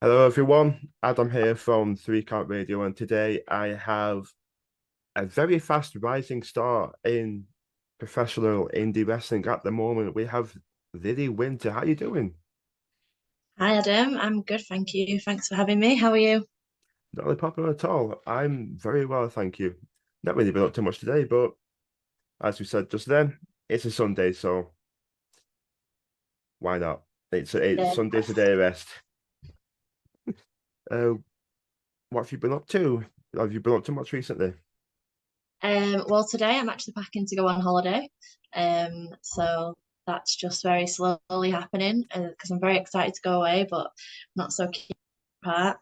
Hello everyone, Adam here from Three Count Radio, and today I have a very fast rising star in professional indie wrestling at the moment. We have Lily Winter. How you doing? Hi Adam, I'm good, thank you. Thanks for having me. How are you? Not really popular at all. I'm very well, thank you. Not really been up too much today, but as we said just then, it's a Sunday, so why not? It's Yeah. Sunday's a day of rest. Uh, what have you been up to? Have you been up to much recently? Well, today I'm actually packing to go on holiday. So that's just very slowly happening because I'm very excited to go away, but not so keen part.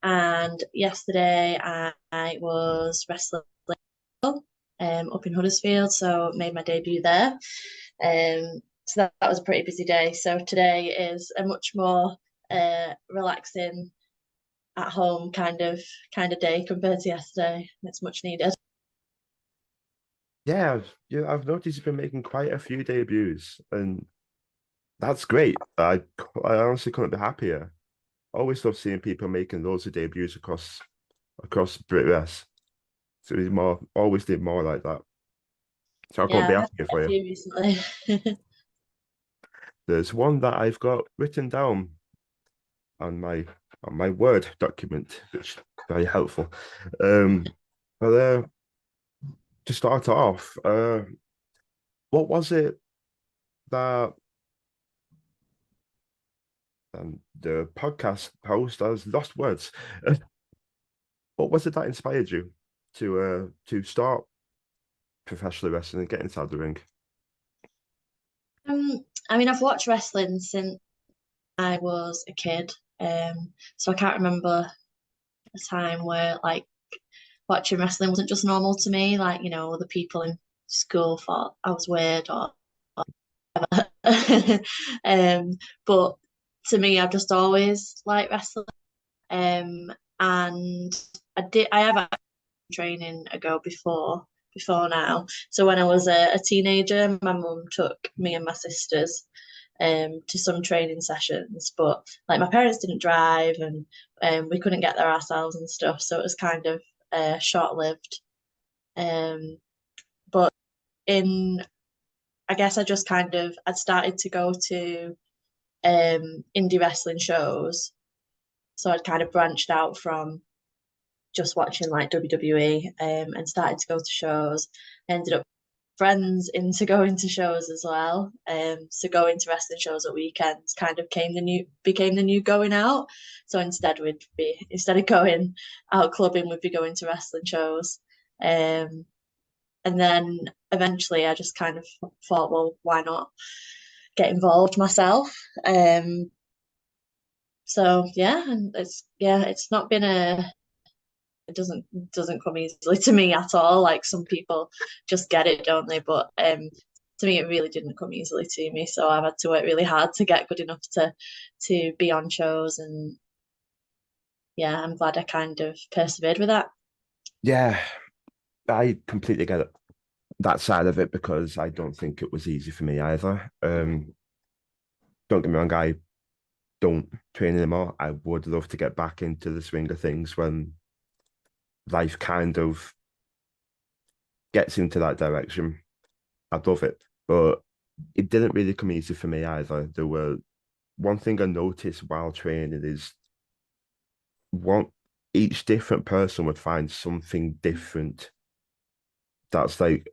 And yesterday I was wrestling up in Huddersfield, so made my debut there. So that was a pretty busy day. So today is a much more relaxing at home kind of day compared to yesterday. It's much needed. Yeah, I've noticed you've been making quite a few debuts, and that's great. I honestly couldn't be happier. I always love seeing people making loads of debuts across Brit Wres. So we more always did more like that. So I couldn't Yeah, be I've had happier a for you. few recently. There's one that I've got written down on my Word document, which is very helpful. Um, but to start off, what was it that the podcast host has lost words? What was it that inspired you to start professional wrestling and get inside the ring? I mean, I've watched wrestling since I was a kid. So I can't remember a time where like watching wrestling wasn't just normal to me. Like, the people in school thought I was weird or um, but to me, I've just always liked wrestling. And I have had training ago before now. So when I was a teenager, my mum took me and my sisters to some training sessions, but like my parents didn't drive and we couldn't get there ourselves and stuff, so it was kind of short-lived. Um, but in I guess I just kind of I'd started to go to indie wrestling shows, so I'd kind of branched out from just watching like WWE and started to go to shows. I ended up friends into going to shows as well. So going to wrestling shows at weekends kind of became the new going out. So instead of going out clubbing, we'd be going to wrestling shows. Um, and then eventually I just kind of thought, well, why not get involved myself? So yeah, and it's not been a it doesn't come easily to me at all. Like some people just get it, don't they? But to me, it really didn't come easily to me. So I've had to work really hard to get good enough to be on shows, and yeah, I'm glad I kind of persevered with that. Yeah, I completely get it, that side of it because I don't think it was easy for me either. Don't get me wrong, I don't train anymore. I would love to get back into the swing of things when life kind of gets into that direction. I'd love it, but it didn't really come easy for me either. There were one thing I noticed while training is one each different person would find something different that's like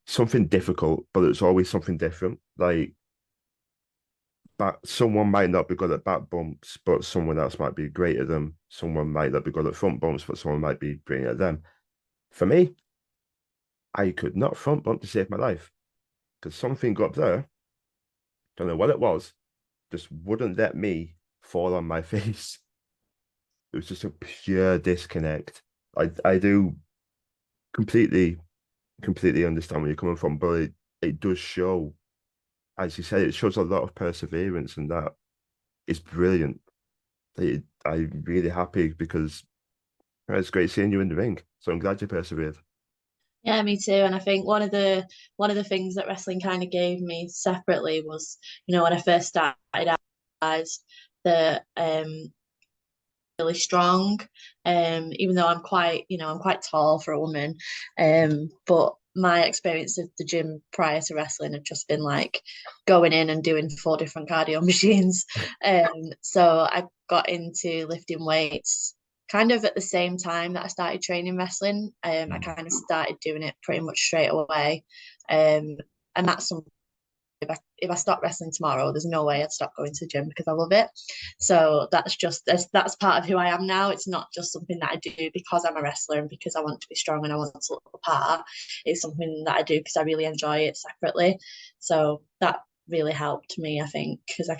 something difficult, but it's always something different. Like but someone might not be good at back bumps, but someone else might be great at them. Someone might not be good at front bumps, but someone might be great at them. For me, I could not front bump to save my life because something up there, don't know what it was, just wouldn't let me fall on my face. It was just a pure disconnect. I do completely completely understand where you're coming from, but it does show, as you said, it shows a lot of perseverance, and that is brilliant. I'm really happy because it's great seeing you in the ring. So I'm glad you persevered. Yeah, me too. And I think one of the things that wrestling kind of gave me separately was, when I first started, I realized that really strong. Even though I'm quite tall for a woman. But my experience of the gym prior to wrestling had just been like going in and doing 4 different cardio machines. So I got into lifting weights kind of at the same time that I started training wrestling. I kind of started doing it pretty much straight away. And that's something if I stop wrestling tomorrow, there's no way I'd stop going to the gym because I love it. So that's part of who I am now. It's not just something that I do because I'm a wrestler and because I want to be strong and I want to look the part. It's something that I do because I really enjoy it separately. So that really helped me, I think, because I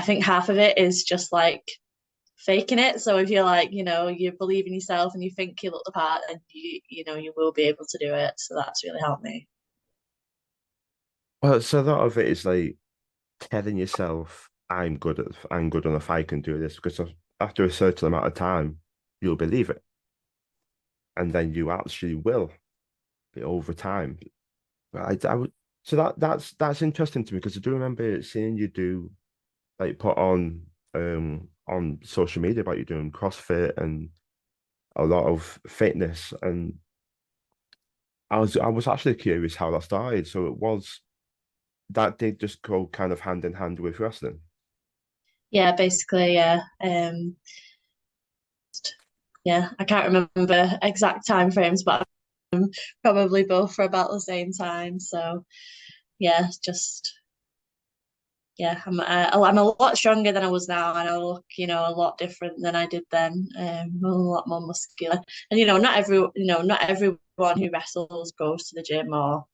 think half of it is just like faking it. So if you're like, you believe in yourself and you think you look the part, then you will be able to do it. So that's really helped me. Well, so a lot of it is like telling yourself, I'm good enough, I can do this, because after a certain amount of time, you'll believe it. And then you actually will over time. I would so that's interesting to me because I do remember seeing you do like put on social media about you doing CrossFit and a lot of fitness, and I was actually curious how that started. So it was that did just go kind of hand in hand with wrestling. Yeah, basically, yeah. Yeah, I can't remember exact time frames, but probably both for about the same time. So yeah, just yeah, I'm a lot stronger than I was now, and I look, a lot different than I did then. I'm a lot more muscular, and not everyone who wrestles goes to the gym or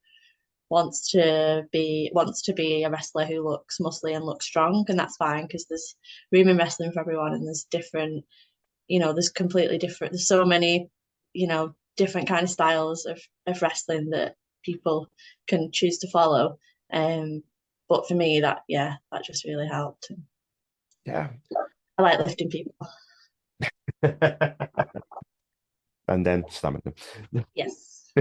wants to be a wrestler who looks muscly and looks strong, and that's fine because there's room in wrestling for everyone, and there's different, there's completely different. There's so many, different kind of styles of wrestling that people can choose to follow. But for me, that just really helped. Yeah. I like lifting people. And then stamina. Yes.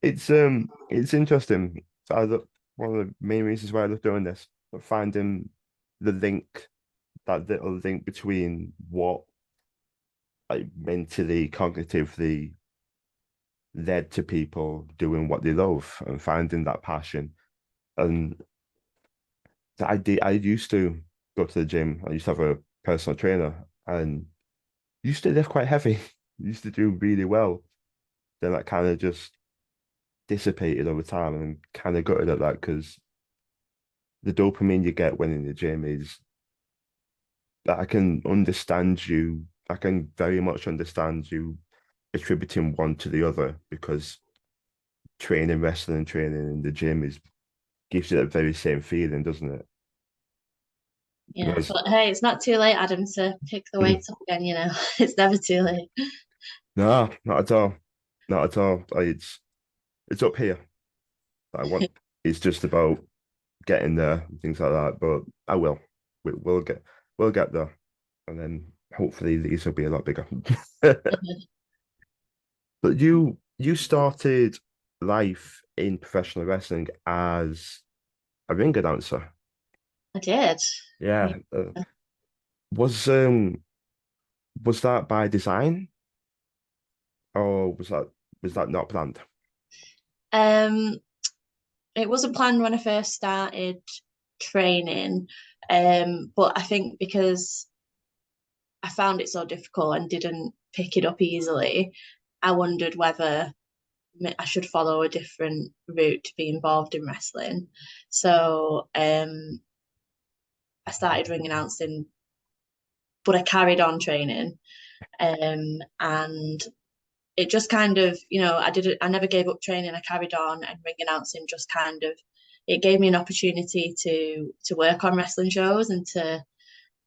It's interesting. So I look one of the main reasons why I love doing this, but finding the link, that little link between what like mentally, cognitively led to people doing what they love and finding that passion. And I used to go to the gym. I used to have a personal trainer and used to lift quite heavy. Used to do really well. Then that kind of just dissipated over time and kind of gutted at that because the dopamine you get when in the gym is that I can understand you. I can very much understand you attributing one to the other because training wrestling and training in the gym is gives you that very same feeling, doesn't it? Yeah. Whereas, But hey, it's not too late, Adam, to pick the mm, weights up again. It's never too late. no, not at all, not at all. It's up here. I want. It's just about getting there and things like that. But I will. We'll get there, and then hopefully these will be a lot bigger. But you started life in professional wrestling as a ring announcer. I did. Yeah. Yeah. Was was that by design or was that not planned? Um, it wasn't planned when I first started training, but I think because I found it so difficult and didn't pick it up easily, I wondered whether I should follow a different route to be involved in wrestling. So I started ring announcing, but I carried on training, and it just kind of, I never gave up training. I carried on, and ring announcing just kind of, it gave me an opportunity to work on wrestling shows and to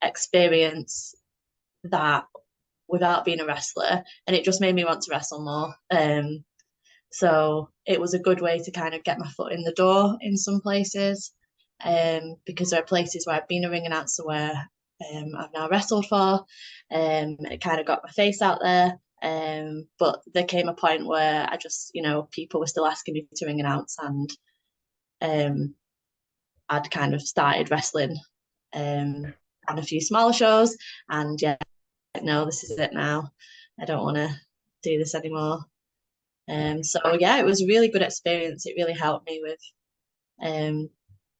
experience that without being a wrestler, and it just made me want to wrestle more. So it was a good way to kind of get my foot in the door in some places, because there are places where I've been a ring announcer where I've now wrestled for. It kind of got my face out there. But there came a point where I just, people were still asking me to ring announce, and um, I'd kind of started wrestling. Um, ran a few smaller shows, and yeah, no, this is it now. I don't want to do this anymore. So yeah, it was a really good experience. It really helped me with um,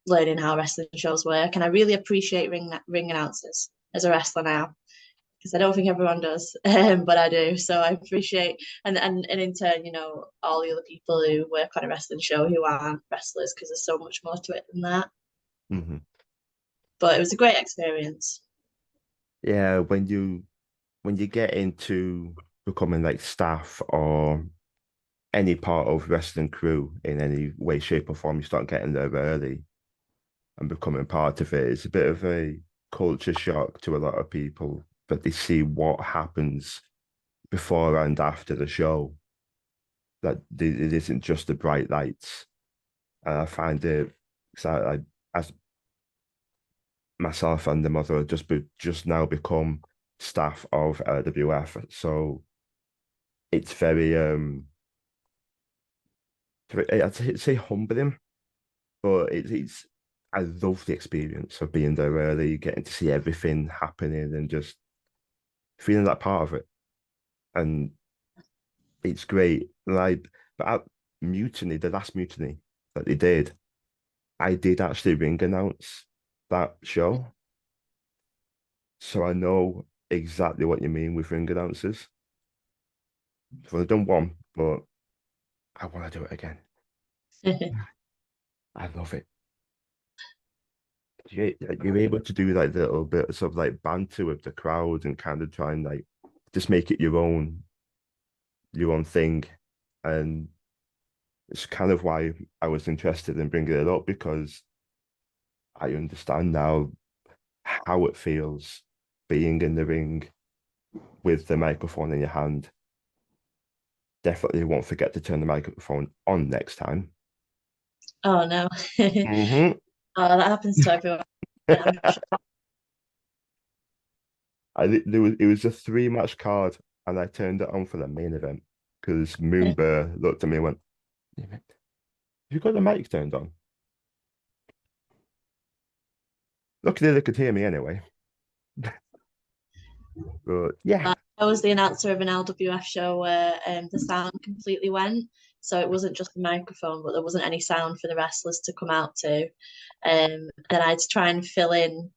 learning how wrestling shows work, and I really appreciate ring announcers as a wrestler now because I don't think everyone does, but I do. So I appreciate and in turn, all the other people who work on a wrestling show who aren't wrestlers because there's so much more to it than that. Mm-hmm. But it was a great experience. Yeah, when you get into becoming like staff or any part of wrestling crew in any way, shape, or form, you start getting there early and becoming part of it. It's a bit of a culture shock to a lot of people that they see what happens before and after the show. That it isn't just the bright lights. And I find it, so as myself and the mother just now become staff of LWF, so it's very I'd say humbling, but it's I love the experience of being there early, getting to see everything happening and just feeling that part of it. And it's great. Like, but at Mutiny, the last Mutiny that they did, I did actually ring announce that show. So I know exactly what you mean with ring announcers. So I've done one, but I want to do it again. I love it. You're able to do like little bits of like banter with the crowd and kind of try and like just make it your own thing. And it's kind of why I was interested in bringing it up because I understand now how it feels being in the ring with the microphone in your hand. Definitely won't forget to turn the microphone on next time. Oh no. Mm-hmm. Oh, that happens to everyone. I'm sure. It was a three-match card, and I turned it on for the main event because Moonbear looked at me and went, "Have you got the mic turned on?" Luckily, they could hear me anyway. But yeah, I was the announcer of an LWF show where the sound completely went. So it wasn't just the microphone, but there wasn't any sound for the wrestlers to come out to. Then I had to try and fill in,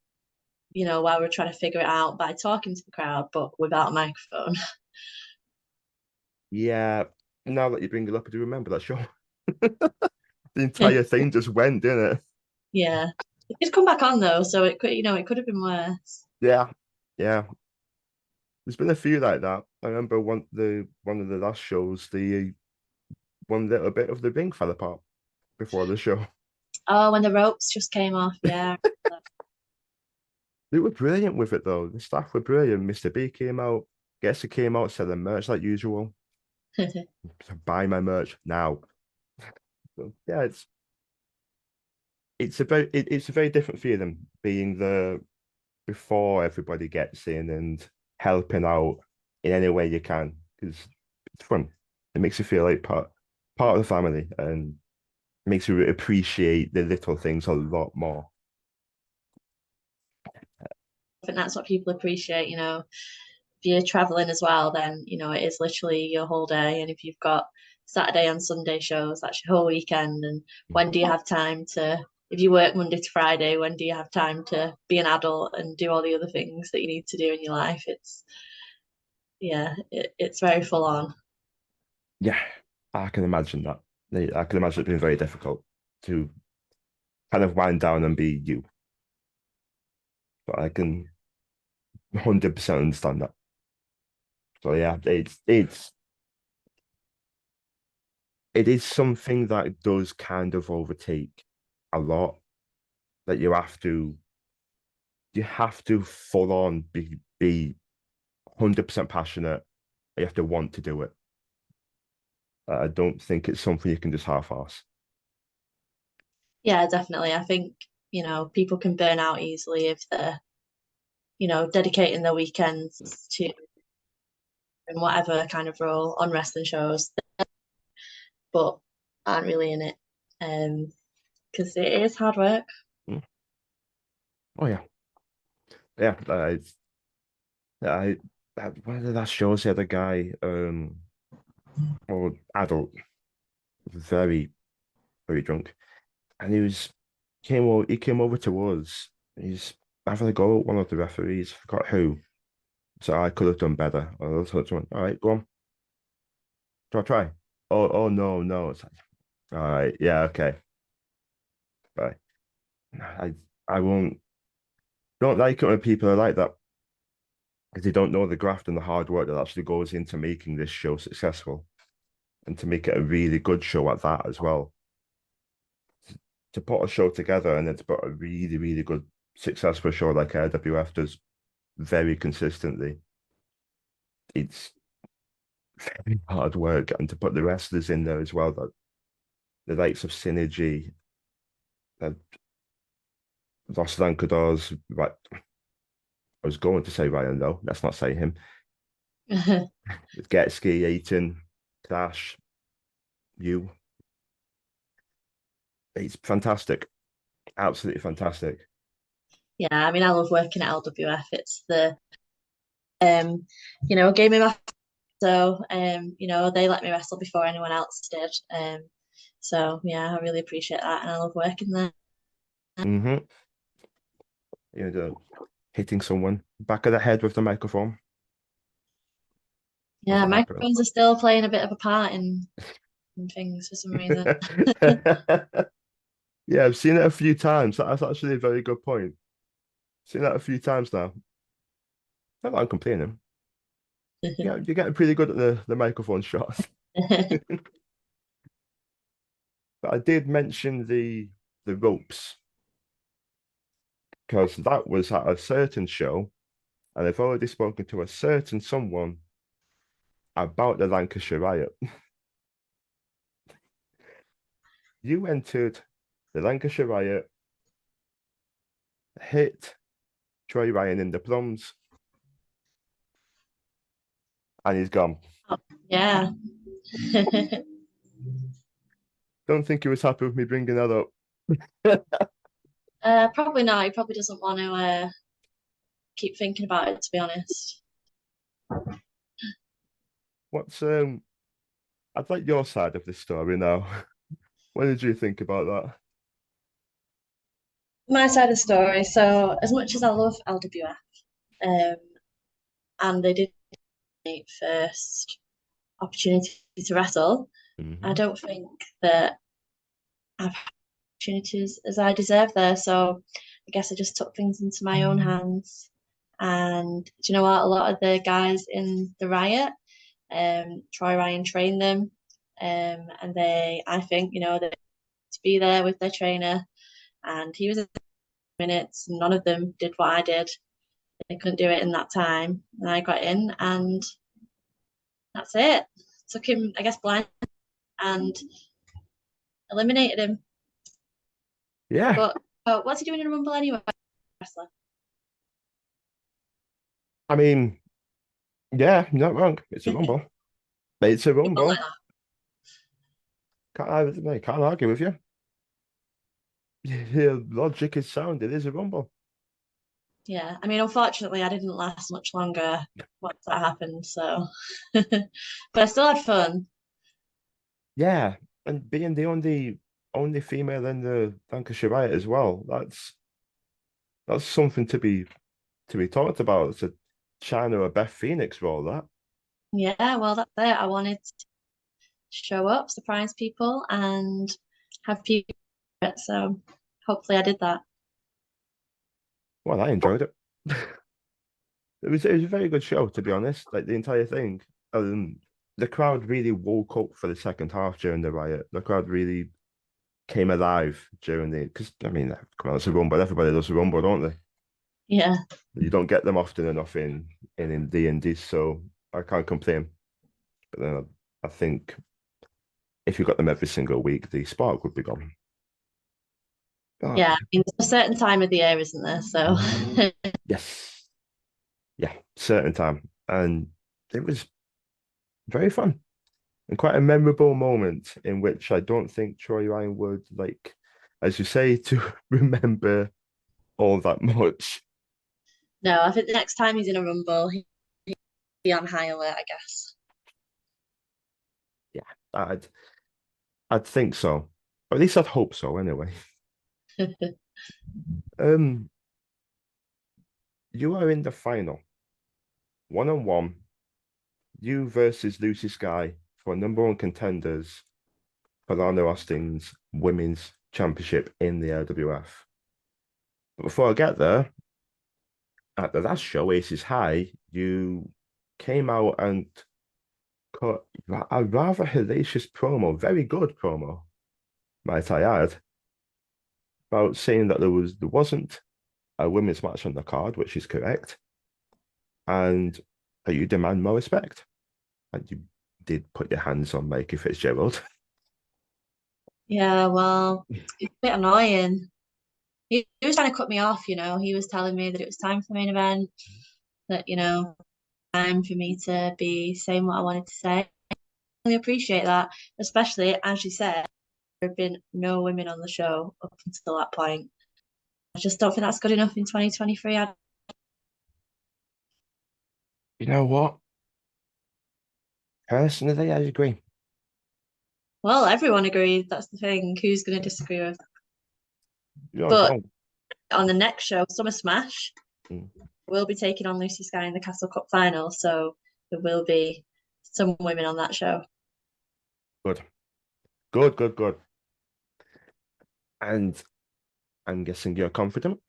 while we are trying to figure it out by talking to the crowd, but without a microphone. yeah. Now that you bring it up, I do remember that show. The entire thing just went, didn't it? Yeah. It did come back on though, so it could have been worse. Yeah, yeah. There's been a few like that. I remember one of the last shows, the one little bit of the ring fell apart before the show. Oh, when the ropes just came off, yeah. They were brilliant with it though. The staff were brilliant. Mr. B came out, Gesser came out selling merch like usual. So buy my merch now. So, yeah, it's a very different feeling being the before everybody gets in and helping out in any way you can because it's fun. It makes you feel like part of the family and makes you appreciate the little things a lot more. I think that's what people appreciate, if you're traveling as well, then it is literally your whole day. And if you've got Saturday and Sunday shows, that's your whole weekend. And when do you have time to? If you work Monday to Friday, when do you have time to be an adult and do all the other things that you need to do in your life? It's very full on. Yeah, I can imagine that. I can imagine it being very difficult to kind of wind down and be you. But I can 100% understand that. So yeah, it is something that does kind of overtake a lot that you have to full on be 100% passionate. You have to want to do it. I don't think it's something you can just half-ass. Yeah, definitely. I think, people can burn out easily if they're, dedicating their weekends to in whatever kind of role on wrestling shows, but aren't really in it. Because it is hard work. Mm. Oh yeah. Yeah, I, one of the last shows he had a guy, or adult, very, very drunk, and he came over to us. He's having a go at one of the referees, forgot who. So I could have done better. I was like, all right, go on, try. Oh no, no. It's like, all right, yeah, okay, bye. I I won't don't like it when people are like that because they don't know the graft and the hard work that actually goes into making this show successful and to make it a really good show at that as well. To put a show together and then to put a really, really good, successful show like AWF does very consistently, it's very hard work. And to put the wrestlers in there as well, that the likes of Synergy, uh, Los Lancadors, right? I was going to say Ryan though. Let's not say him. Getski, Aiton, Dash, you. It's fantastic. Absolutely fantastic. Yeah, I mean, I love working at LWF. It's gave me my so they let me wrestle before anyone else did. So yeah, I really appreciate that, and I love working there. Mm-hmm. Hitting someone back of the head with the microphone Yeah, doesn't happen. microphones are still playing a bit of a part in things for some reason. Yeah, I've seen it a few times. That's actually a very good point. Seen that a few times now. Not that I'm complaining. Yeah, you're getting pretty good at the microphone shots. But I did mention the ropes because that was at a certain show, and I've already spoken to a certain someone about the Lancashire Riot. You entered the Lancashire Riot, hit Troy Ryan in the plums, and he's gone. Yeah. Don't think he was happy with me bringing that up. Probably not. He probably doesn't want to keep thinking about it, to be honest. What's I'd like your side of this story now. What did you think about that? My side of the story. So, as much as I love LWF, and they did my first opportunity to wrestle, I Hmm. don't think that I've had opportunities as I deserve there. So, I guess I just took things into my own hands. And do you know what? A lot of the guys in the riot, Troy Ryan trained them, and I think, they to be there with their trainer, and he was in minutes. None of them did what I did. They couldn't do it in that time, and I got in, and that's it. Took him, I guess, blind and eliminated him. Yeah, But what's he doing in a rumble anyway? Wrestler. I mean, yeah, you're not wrong. It's a rumble. It's a People like rumble. that. Can't argue with you. Your logic is sound. It is a rumble. Yeah, I mean, unfortunately, I didn't last much longer once that happened. So, but I still had fun. Yeah, and being the only female in the Lancashire Riot as well. That's something to be talked about. It's a China or Beth Phoenix role, that. Yeah, well, that's it. I wanted to show up, surprise people, and have people. So, hopefully, I did that. Well, I enjoyed it. It was a very good show, to be honest. Like the entire thing. The crowd really woke up for the second half during the riot. The crowd really came alive during the because I mean, come on, it's a rumble. Everybody does a rumble, don't they? Yeah. You don't get them often enough in D&D, so I can't complain. But then I think if you got them every single week, the spark would be gone. But Yeah, I mean, there's a certain time of the year, isn't there? So, yes, yeah, certain time, and it was very fun and quite a memorable moment in which I don't think Troy Ryan would like, as you say, to remember all that much. No, I think the next time he's in a rumble, he'll be on high alert, I guess. Yeah, I'd think so. Or at least I'd hope so anyway. Um, you are in the final, 1-on-1, you versus Lucy Sky for #1 contenders for Lana Austin's Women's Championship in the LWF. But before I get there, at the last show, Aces High, you came out and cut a rather hellacious promo, very good promo, might I add, about saying that there wasn't a women's match on the card, which is correct, and that you demand more respect. And you did put your hands on Mikey Fitzgerald. Yeah, well, it's a bit annoying. He was trying to cut me off, He was telling me that it was time for the main event, that, time for me to be saying what I wanted to say. I really appreciate that, especially as you said, there have been no women on the show up until that point. I just don't think that's good enough in 2023. You know what? Personally, I agree. Well, everyone agreed. That's the thing. Who's going to disagree with? You're not But wrong. on the next show, Summer Smash, Mm, we'll be taking on Lucy Sky in the Castle Cup final. So there will be some women on that show. good. Good, good, good. And I'm guessing you're confident.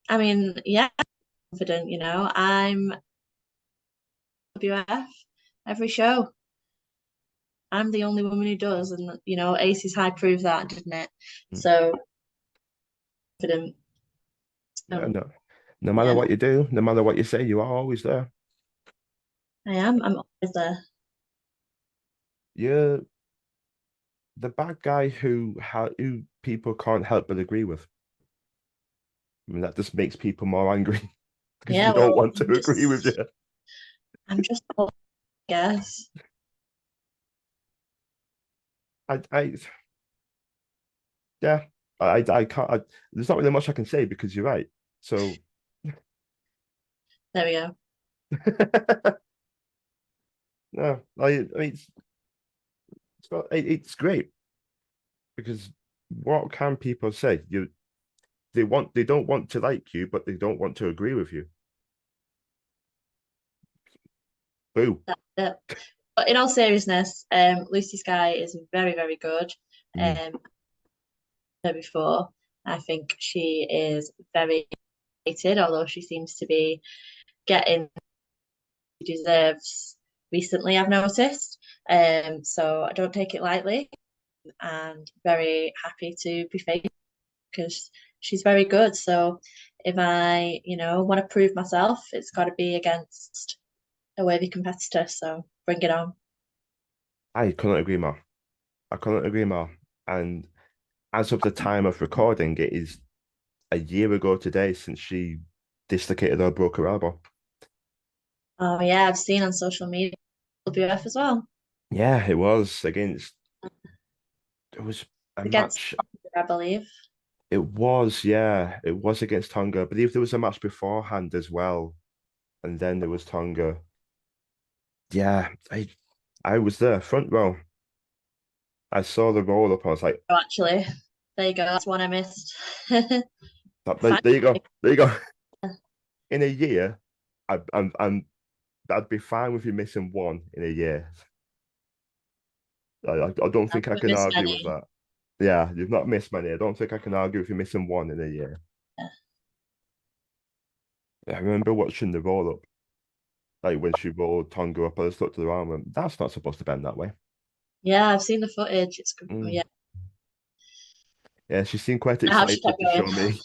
I mean, yeah, confident, I'm WF every show. I'm the only woman who does, and Aces High proved that, didn't it? Mm. So confident. Yeah, So no, no matter yeah, what you do, no matter what you say, you are always there. I am. I'm always there. You're the bad guy who people can't help but agree with. I mean, that just makes people more angry because they Yeah, don't well, want to agree with you. I'm just, I guess. I yeah, I can't. There's not really much I can say because you're right. So There we go. no, I mean, it's great because what can people say? They don't want to like you, but they don't want to agree with you. Boo. That's it. But in all seriousness, Lucy Sky is very, very good. Mm, Um, before, I think she is very rated, although she seems to be getting she deserves recently, I've noticed. So I don't take it lightly and very happy to be faced because she's very good. So if I, want to prove myself, it's got to be against a worthy competitor. So bring it on. I couldn't agree more. I couldn't agree more. And as of the time of recording, it is a year ago today since she dislocated or broke her elbow. Oh yeah, I've seen on social media WF as well Yeah, it was against. It was a against, match. I believe. It was, yeah, it was against Tonga. I believe there was a match beforehand as well, and then there was Tonga. Yeah, I was there, front row. I saw the roll up. I was like, Oh, actually, there you go. That's one I missed. there you Finally. go, there you go. In a year, I'd be fine with you missing one in a year. I don't I think I haven't can missed argue with many. that. Yeah, you've not missed many. I don't think I can argue with you missing one in a year. I remember watching the roll up, like when she rolled Tonga up, I just looked at the arm and went, that's not supposed to bend that way. Yeah, I've seen the footage. It's good. Mm. Yeah. Yeah, she seemed quite How she kept excited to going. show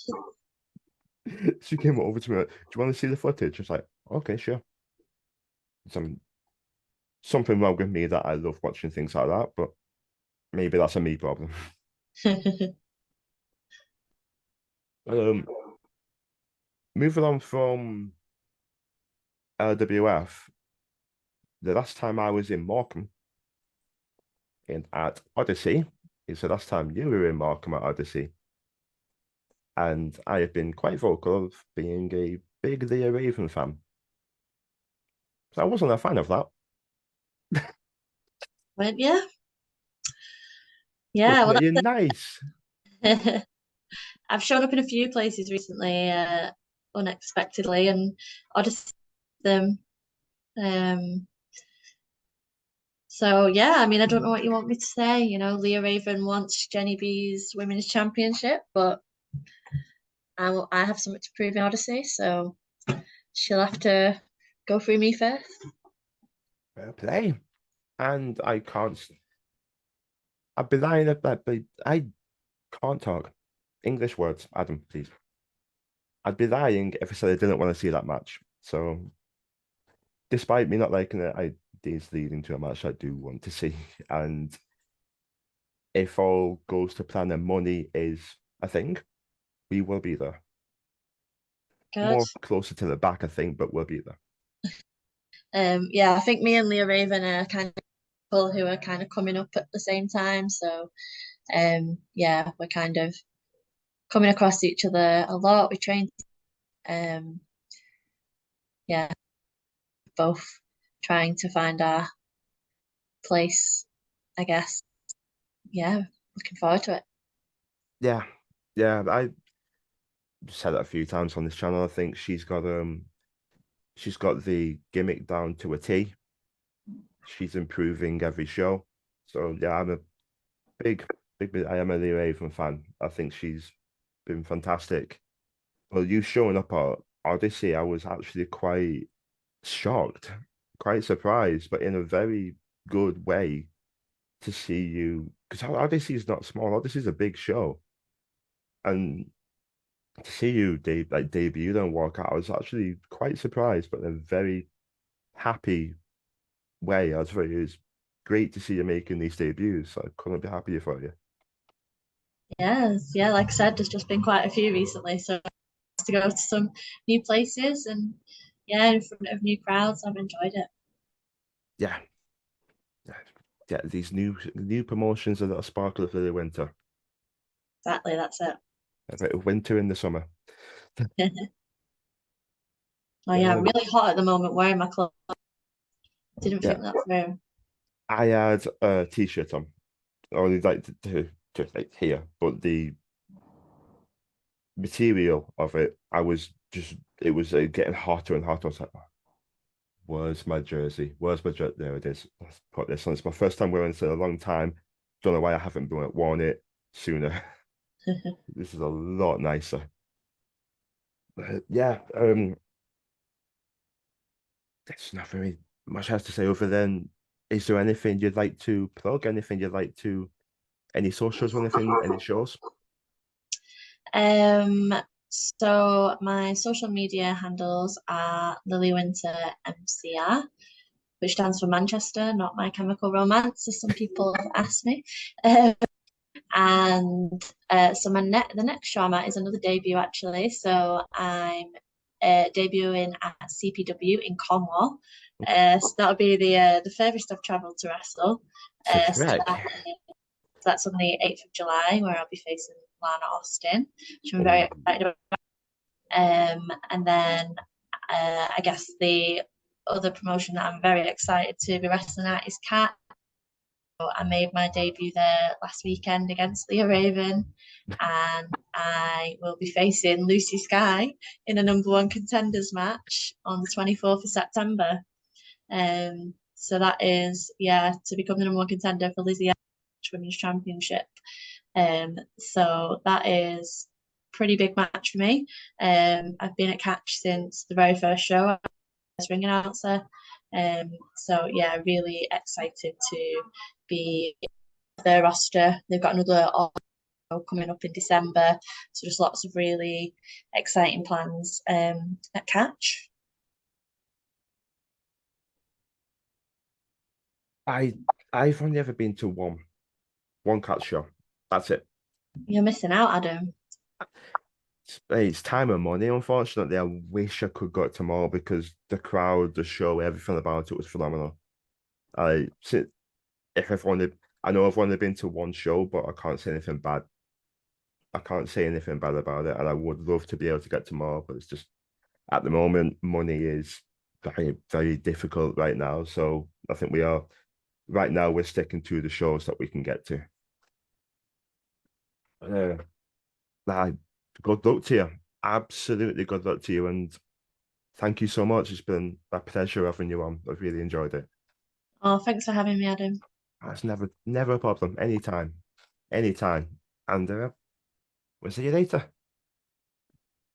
me. She came over to me, like, do you want to see the footage? I was like, okay, sure. Some something wrong with me that I love watching things like that, but maybe that's a me problem. Um, moving on from LWF, the last time I was in Morecambe in at Odyssey is the last time you were in Morecambe at Odyssey. And I have been quite vocal of being a big Leah Raven fan. So I wasn't a fan of that. Went, yeah, You're yeah. Well, playing nice. that's I've shown up in a few places recently, unexpectedly, and I just them. Um, so yeah, I mean, I don't know what you want me to say. You know, Leah Raven wants Jenny B's women's championship, but I have something to prove in Odyssey, so she'll have to go through me first. Fair play. And I can't. I'd be lying about, but I can't talk English words. Adam, please. I'd be lying if I said I didn't want to see that match. So, despite me not liking it, I is leading to a match I do want to see. And if all goes to plan and money is a thing, we will be there. Good. More closer to the back, I think, but we'll be there. Yeah, I think me and Leah Raven are kind of people who are kind of coming up at the same time. So, yeah, we're kind of coming across each other a lot. We train, um, yeah, both trying to find our place, I guess. Yeah, looking forward to it. Yeah, yeah. I said it a few times on this channel. I think she's got the gimmick down to a T. She's improving every show. So yeah, I'm a big, I am a Lee Raven fan. I think she's been fantastic. Well, you showing up at Odyssey, I was actually quite shocked, quite surprised, but in a very good way to see you. Because Odyssey is not small. Odyssey is a big show, and to see you debut and walk out, I was actually quite surprised, but in a very happy way. I was very, it was great to see you making these debuts. I couldn't be happier for you. Yes, yeah, like I said, there's just been quite a few recently. So to go to some new places and yeah, in front of new crowds, I've enjoyed it. Yeah, yeah, yeah. These new promotions are a little sparkle for the winter. Exactly, that's it. A bit of winter in the summer. Oh yeah, I'm Um, really hot at the moment wearing my clothes. Didn't yeah, think that through. I had a t-shirt on. I only like to just like here, but the material of it, I was just it was getting hotter and hotter. I was like, where's my jersey? Where's my jersey? There it is. Let's put this on. It's my first time wearing it in a long time. Don't know why I haven't worn it sooner. This is a lot nicer. Yeah, there's not very much else to say other than is there anything you'd like to plug? Anything you'd like to any socials or anything, any shows? Um, so my social media handles are Lily Winter MCR, which stands for Manchester, not My Chemical Romance, as some people have asked me. Um, and so the next show I'm at is another debut actually. So I'm debuting at CPW in Cornwall. So that'll be the furthest I've travelled to wrestle. It's a So trek. that's on the 8th of July, where I'll be facing Lana Austin, which I'm very Oh, excited about. And then I guess the other promotion that I'm very excited to be wrestling at is Cat. I made my debut there last weekend against Leah Raven, and I will be facing Lucy Sky in a number one contenders match on the 24th of September. So that is, yeah, to become the number one contender for Lizzie Women's Championship. So that is pretty big match for me. I've been at Catch since the very first show. I was ring announcer. So yeah, really excited to be their roster. They've got another coming up in December. So just lots of really exciting plans at Catch. I I've only ever been to one cat show. That's it. You're missing out, Adam. It's time and money. Unfortunately, I wish I could go tomorrow because the crowd, the show, everything about it was phenomenal. I if I've only I know I've only been to one show, but I can't say anything bad. I can't say anything bad about it, and I would love to be able to get tomorrow, but it's just at the moment, money is very, very difficult right now. So I think we are right now we're sticking to the shows that we can get to. Uh, nah, good luck to you. Absolutely good luck to you. And thank you so much. It's been a pleasure having you on. I've really enjoyed it. Oh, thanks for having me, Adam. That's never a problem. Anytime. Anytime. And we'll see you later.